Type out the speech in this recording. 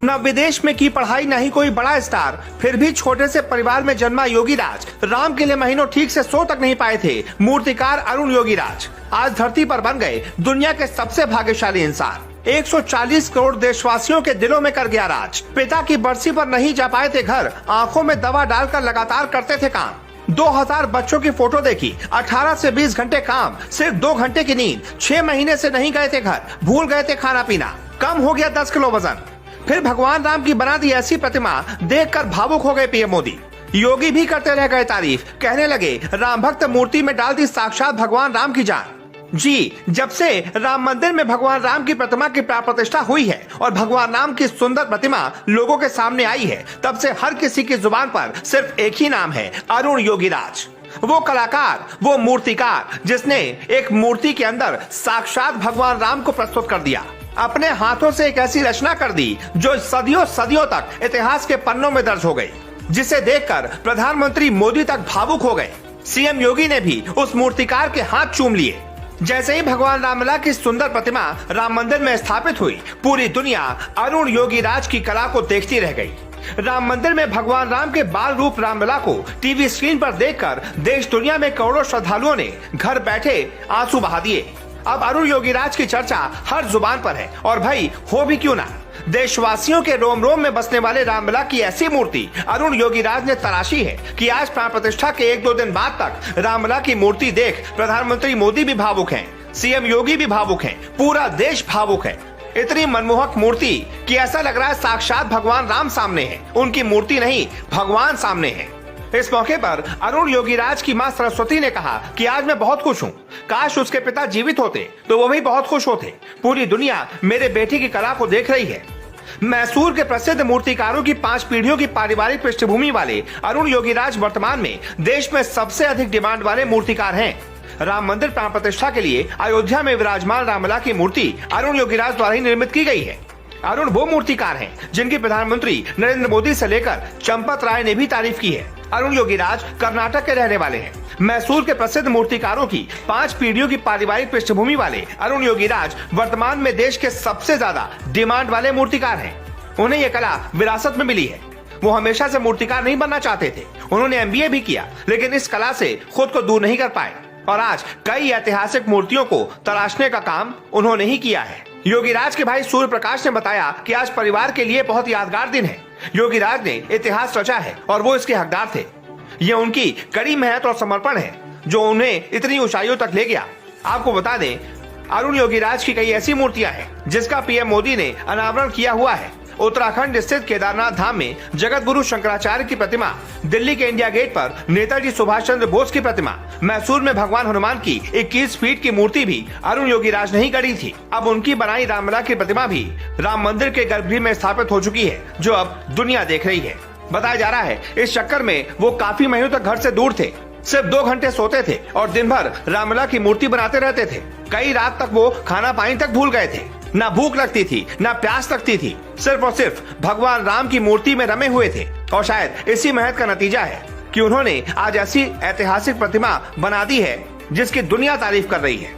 न विदेश में की पढ़ाई, न ही कोई बड़ा स्टार, फिर भी छोटे से परिवार में जन्मा योगीराज राम के लिए महीनों ठीक से सो तक नहीं पाए थे। मूर्तिकार अरुण योगीराज आज धरती पर बन गए दुनिया के सबसे भाग्यशाली इंसान। 140 करोड़ देशवासियों के दिलों में कर गया राज। पिता की बरसी पर नहीं जा पाए थे घर, आंखों में दवा डालकर लगातार करते थे काम। 2000 बच्चों की फोटो देखी, 18 से 20 घंटे काम, सिर्फ 2 घंटे की नींद, 6 महीने से नहीं गए थे घर, भूल गए थे खाना पीना, कम हो गया 10 किलो वजन। फिर भगवान राम की बना दी ऐसी प्रतिमा देखकर भावुक हो गए पीएम मोदी। योगी भी करते रह गए तारीफ, कहने लगे राम भक्त मूर्ति में डाल दी साक्षात भगवान राम की जान। जी, जब से राम मंदिर में भगवान राम की प्रतिमा की प्राण प्रतिष्ठा हुई है और भगवान राम की सुंदर प्रतिमा लोगों के सामने आई है, तब से हर किसी की जुबान पर सिर्फ एक ही नाम है, अरुण योगीराज। वो कलाकार, वो मूर्तिकार जिसने एक मूर्ति के अंदर साक्षात भगवान राम को प्रस्तुत कर दिया। अपने हाथों से एक ऐसी रचना कर दी जो सदियों सदियों तक इतिहास के पन्नों में दर्ज हो गई, जिसे देखकर प्रधानमंत्री मोदी तक भावुक हो गए। सीएम योगी ने भी उस मूर्तिकार के हाथ चूम लिए। जैसे ही भगवान रामलला की सुंदर प्रतिमा राम मंदिर में स्थापित हुई, पूरी दुनिया अरुण योगीराज की कला को देखती रह गई। राम मंदिर में भगवान राम के बाल रूप रामलला को टीवी स्क्रीन पर देखकर देश दुनिया में करोड़ों श्रद्धालुओं ने घर बैठे आंसू बहा दिए। अब अरुण योगीराज की चर्चा हर जुबान पर है, और भाई हो भी क्यों ना, देशवासियों के रोम रोम में बसने वाले रामलला की ऐसी मूर्ति अरुण योगीराज ने तराशी है कि आज प्राण प्रतिष्ठा के 1-2 दिन बाद तक रामलला की मूर्ति देख प्रधानमंत्री मोदी भी भावुक हैं, सीएम योगी भी भावुक हैं, पूरा देश भावुक है। इतनी मनमोहक मूर्ति कि ऐसा लग रहा है साक्षात भगवान राम सामने है, उनकी मूर्ति नहीं भगवान सामने है। इस मौके पर अरुण योगीराज की मां सरस्वती ने कहा कि आज मैं बहुत खुश हूँ, काश उसके पिता जीवित होते तो वो भी बहुत खुश होते। पूरी दुनिया मेरे बेटे की कला को देख रही है। मैसूर के प्रसिद्ध मूर्तिकारों की 5 पीढ़ियों की पारिवारिक पृष्ठभूमि वाले अरुण योगीराज वर्तमान में देश में सबसे अधिक डिमांड वाले मूर्तिकार हैं। राम मंदिर प्राण प्रतिष्ठा के लिए अयोध्या में विराजमान रामलला की मूर्ति अरुण योगीराज द्वारा ही निर्मित की गई है। अरुण वो मूर्तिकार हैं जिनकी प्रधानमंत्री नरेंद्र मोदी से लेकर चंपत राय ने भी तारीफ की है। अरुण योगीराज कर्नाटक के रहने वाले हैं। मैसूर के प्रसिद्ध मूर्तिकारों की 5 पीढ़ियों की पारिवारिक पृष्ठभूमि वाले अरुण योगीराज वर्तमान में देश के सबसे ज्यादा डिमांड वाले मूर्तिकार हैं। उन्हें यह कला विरासत में मिली है। वो हमेशा से मूर्तिकार नहीं बनना चाहते थे, उन्होंने MBA भी किया, लेकिन इस कला से खुद को दूर नहीं कर पाए और आज कई ऐतिहासिक मूर्तियों को तराशने का काम उन्होंने ही किया है। योगीराज के भाई सूर्य प्रकाश ने बताया कि आज परिवार के लिए बहुत यादगार दिन है। योगीराज ने इतिहास रचा है और वो इसके हकदार थे। ये उनकी कड़ी मेहनत और समर्पण है जो उन्हें इतनी ऊंचाइयों तक ले गया। आपको बता दें, अरुण योगीराज की कई ऐसी मूर्तियां हैं जिसका पीएम मोदी ने अनावरण किया हुआ है। उत्तराखंड स्थित केदारनाथ धाम में जगत गुरु शंकराचार्य की प्रतिमा, दिल्ली के इंडिया गेट पर नेताजी सुभाष चंद्र बोस की प्रतिमा, मैसूर में भगवान हनुमान की 21 फीट की मूर्ति भी अरुण योगीराज ने ही गढ़ी थी। अब उनकी बनाई रामलला की प्रतिमा भी राम मंदिर के गर्भगृह में स्थापित हो चुकी है, जो अब दुनिया देख रही है। बताया जा रहा है इस चक्कर में वो काफी महीनों तक घर से दूर थे, सिर्फ 2 घंटे सोते थे और दिन भर रामलला की मूर्ति बनाते रहते थे। कई रात तक वो खाना पानी तक भूल गए थे, ना भूख लगती थी ना प्यास लगती थी, सिर्फ और सिर्फ भगवान राम की मूर्ति में रमे हुए थे। और शायद इसी मेहनत का नतीजा है कि उन्होंने आज ऐसी ऐतिहासिक प्रतिमा बना दी है जिसकी दुनिया तारीफ कर रही है।